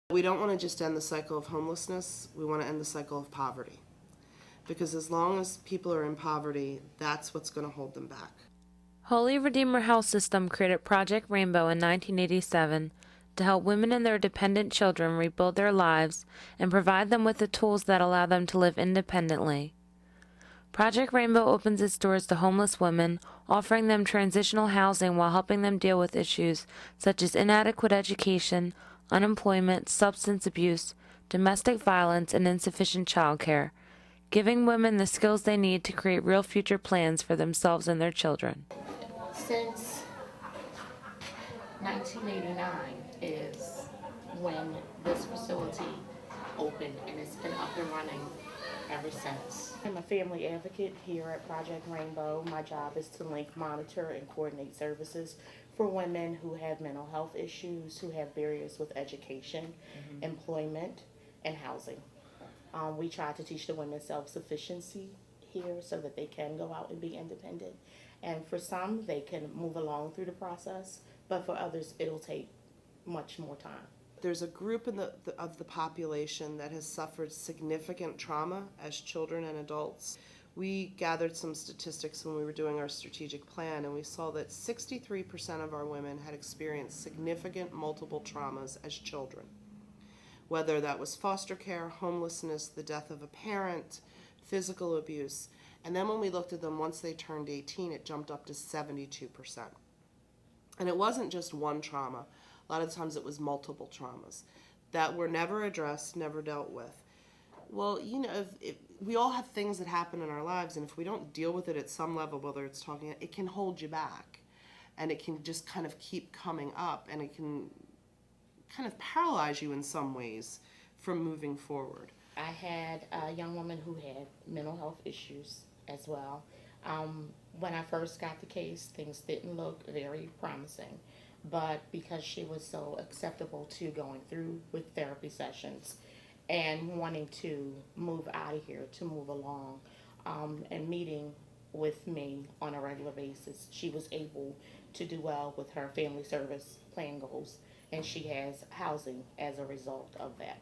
We don't want to just end the cycle of homelessness, we want to end the cycle of poverty. Because as long as people are in poverty, that's what's going to hold them back. Holy Redeemer Health System created Project Rainbow in 1987 to help women and their dependent children rebuild their lives and provide them with the tools that allow them to live independently. Project Rainbow opens its doors to homeless women, offering them transitional housing while helping them deal with issues such as inadequate education, unemployment, substance abuse, domestic violence, and insufficient childcare, giving women the skills they need to create real future plans for themselves and their children. Since 1989 is when this facility opened, and it's been up and running ever since. I'm a family advocate here at Project Rainbow. My job is to link, monitor, and coordinate services for women who have mental health issues, who have barriers with education, employment, and housing. We try to teach the women self-sufficiency here so that they can go out and be independent. And for some, they can move along through the process, but for others, it'll take much more time. There's a group of the population that has suffered significant trauma as children and adults. We gathered some statistics when we were doing our strategic plan, and we saw that 63% of our women had experienced significant multiple traumas as children. Whether that was foster care, homelessness, the death of a parent, physical abuse. And then when we looked at them once they turned 18, it jumped up to 72%. And it wasn't just one trauma. A lot of times it was multiple traumas that were never addressed, never dealt with. Well, you know, if we all have things that happen in our lives, and if we don't deal with it at some level, whether it's talking, it can hold you back. And it can just kind of keep coming up, and it can kind of paralyze you in some ways from moving forward. I had a young woman who had mental health issues as well. When I first got the case, things didn't look very promising. But because she was so acceptable to going through with therapy sessions and wanting to move out of here, to move along, and meeting with me on a regular basis, she was able to do well with her family service plan goals, and she has housing as a result of that.